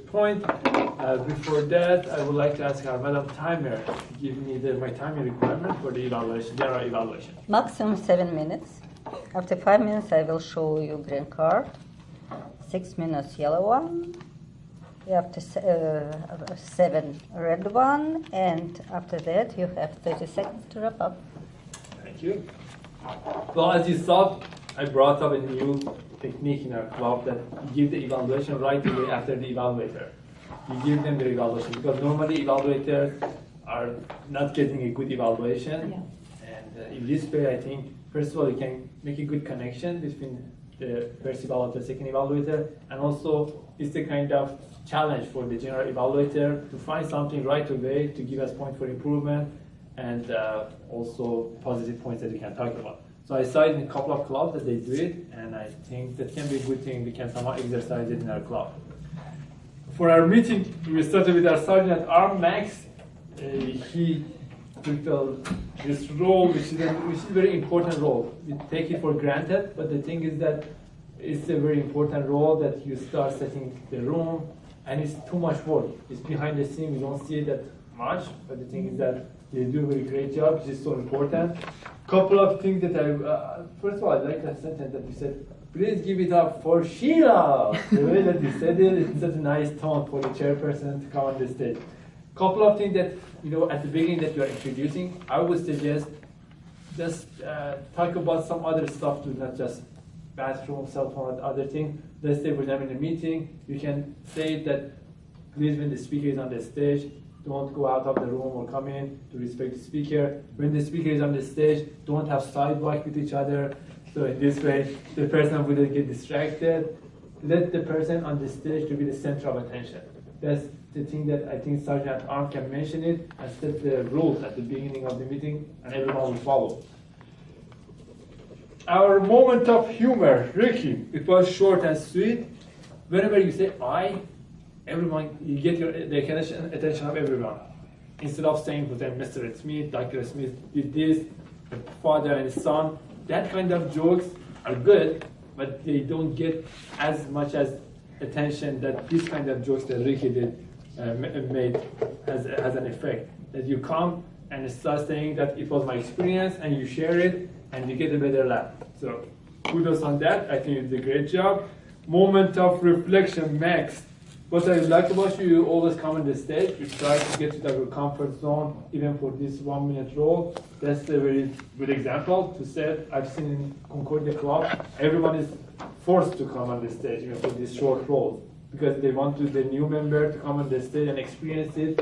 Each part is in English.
point. Before that, I would like to ask our Madam Timer to give me my timing requirement for the evaluation, general evaluation. Maximum 7 minutes. After 5 minutes, I will show you green card. 6 minutes, yellow one. After 7, red one. And after that, you have 30 seconds to wrap up. Thank you. Well, as you saw, I brought up a new technique in our club that you give the evaluation right away after the evaluator. You give them the evaluation because normally evaluators are not getting a good evaluation. Yeah. And in this way, I think, first of all, you can make a good connection between the first evaluator, second evaluator, and also it's a kind of challenge for the general evaluator to find something right away to give us point for improvement and also positive points that we can talk about. So I saw it in a couple of clubs that they do it, and I think that can be a good thing. We can somehow exercise it in our club. For our meeting, we started with our Sergeant at Arm, Max. He took this role, which is a very important role. We take it for granted, but the thing is that it's a very important role that you start setting the room, and it's too much work. It's behind the scene, we don't see it that much, but the thing is that they do a very great job, which is so important. Couple of things that first of all, I like that sentence that you said, please give it up for Sheila. The way that you said it, it's such a nice tone for the chairperson to come on the stage. Couple of things that, at the beginning that you are introducing, I would suggest just talk about some other stuff too, not just bathroom, cell phone, and other things. Let's say for them in a meeting, you can say that please when the speaker is on the stage, don't go out of the room or come in to respect the speaker. When the speaker is on the stage, don't have sidewalk with each other. So in this way, the person wouldn't get distracted. Let the person on the stage to be the center of attention. That's the thing that I think Sergeant at Arm can mention it and set the rules at the beginning of the meeting, and everyone will follow. Our moment of humor, Ricky, it was short and sweet. Whenever you say I, everyone, you get the attention of everyone. Instead of saying to them, Mr. Smith, Dr. Smith did this, the father and son, that kind of jokes are good, but they don't get as much as attention that this kind of jokes that Ricky did made has an effect. That you come and start saying that it was my experience and you share it and you get a better laugh. So kudos on that. I think you did a great job. Moment of reflection, Max. What I like about you, you always come on the stage, you try to get to your comfort zone, even for this 1 minute role. That's a very good example to say. I've seen in Concordia Club, everyone is forced to come on the stage, even for these short roles, because they want the new member to come on the stage and experience it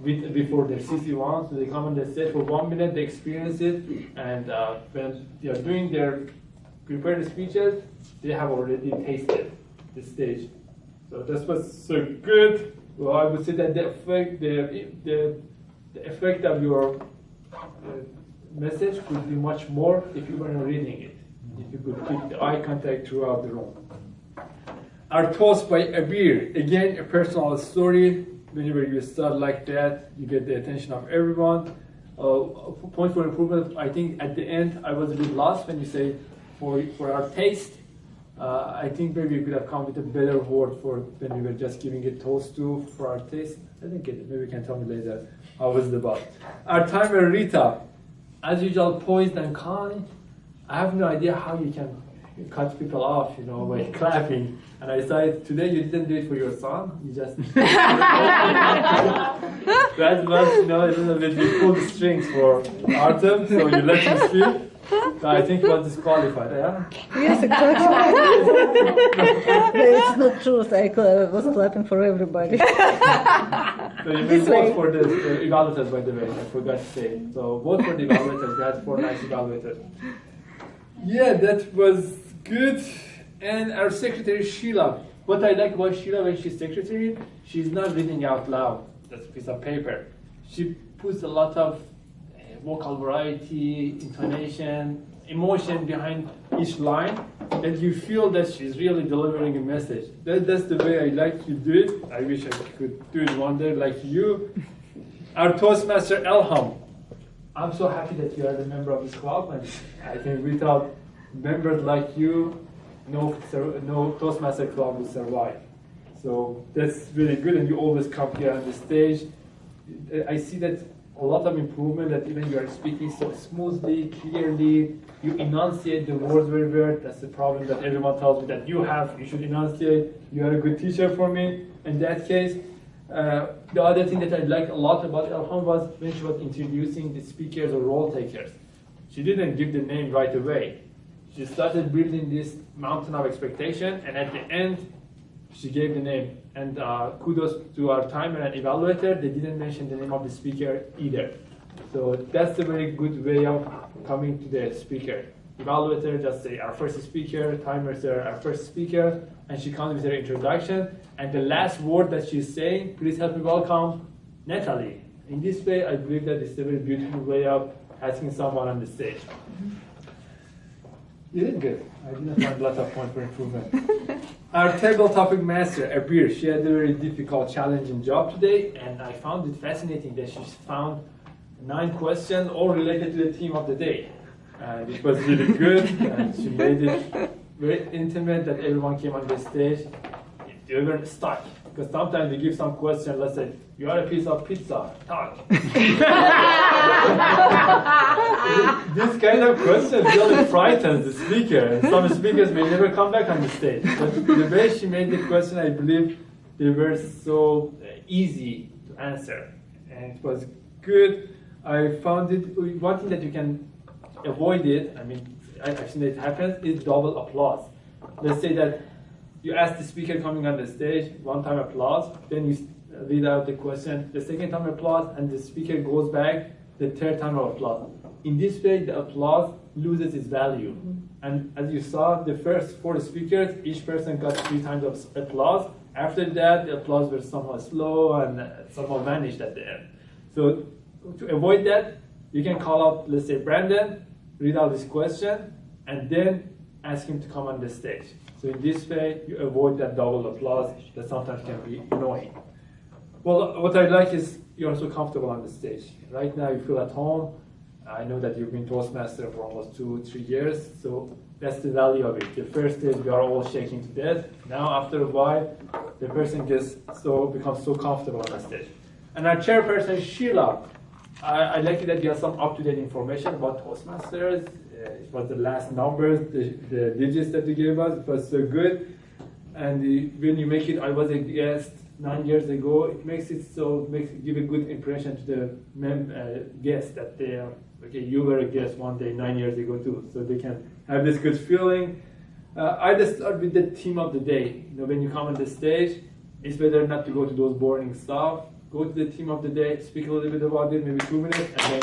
before their CC1. So they come on the stage for 1 minute, they experience it, and when they are doing their prepared speeches, they have already tasted the stage. So that was so good. Well, I would say that the effect of your message could be much more if you were reading it. If you could keep the eye contact throughout the room. Our toast by Abir. Again, a personal story. Whenever you start like that, you get the attention of everyone. Point for improvement. I think at the end I was a bit lost when you say for our taste. I think maybe you could have come with a better word for when we were just giving a toast to for our taste. I didn't get it. Maybe you can tell me later how was the about. Our timer, Rita, as usual, poised and calm. I have no idea how you can cut people off, by clapping. And I decided today you didn't do it for your son. You just that was, a little bit. You pulled the strings for Artem, so you let him speak. So I think he was disqualified, yeah? Yes, exactly. It's not true. I was clapping for everybody. So you may vote for the evaluators, by the way. I forgot to say. So vote for the evaluators. We had 4 nice evaluators. Yeah, that was good. And our secretary, Sheila. What I like about Sheila when she's secretary, she's not reading out loud. That's a piece of paper. She puts a lot of vocal variety, intonation, emotion behind each line, and you feel that she's really delivering a message. That's the way I like to do it. I wish I could do it one day like you. Our Toastmaster, Elham. I'm so happy that you are the member of this club, and I think without members like you, no Toastmaster club will survive. So that's really good, and you always come here on the stage. I see that a lot of improvement, that even you are speaking so smoothly, clearly, you enunciate the words very well. That's the problem that everyone tells me that you have. You should enunciate. You are a good teacher for me. In that case, the other thing that I liked a lot about Elham was when she was introducing the speakers or role takers. She didn't give the name right away. She started building this mountain of expectation, and at the end, she gave the name. And kudos to our timer and evaluator, they didn't mention the name of the speaker either. So that's a very good way of coming to the speaker. Evaluator just say our first speaker, timer say our first speaker, and she comes with her introduction. And the last word that she's saying, please help me welcome Natalie. In this way, I believe that it's a very beautiful way of asking someone on the stage. You did good. I didn't find a lot of points for improvement. Our table topic master, Abir, she had a very difficult, challenging job today, and I found it fascinating that she found 9 questions all related to the theme of the day. And it was really good, and she made it very intimate that everyone came on the stage. They were stuck, because sometimes we give some question, let's say, you are a piece of pizza, talk. This kind of question really frightens the speaker, and some speakers may never come back on the stage. But the way she made the question, I believe they were so easy to answer, and it was good. I found it, one thing that you can avoid it, I mean, I've seen it happen, is double applause. Let's say that you ask the speaker coming on the stage, one time applause, then you read out the question, the second time applause, and the speaker goes back, the third time of applause. In this way, the applause loses its value. And as you saw, the first 4 speakers, each person got 3 times of applause. After that, the applause was somehow slow and somehow vanished at the end. So to avoid that, you can call out, let's say, Brandon, read out this question, and then ask him to come on the stage. So in this way, you avoid that double applause that sometimes can be annoying. Well, what I like is you're so comfortable on the stage. Right now, you feel at home. I know that you've been Toastmaster for almost 2-3 years, so that's the value of it. The first stage, we are all shaking to death. Now, after a while, the person becomes so comfortable on the stage. And our chairperson, Sheila, I like it that you have some up-to-date information about Toastmasters. It was the last numbers, the digits that you gave us. It was so good. And when you make it, I was a guest 9 years ago. It makes it give a good impression to the guests that they are, okay, you were a guest one day 9 years ago too. So they can have this good feeling. I just start with the theme of the day. You know, when you come on the stage, it's better not to go to those boring stuff. Go to the theme of the day, speak a little bit about it, maybe 2 minutes, and then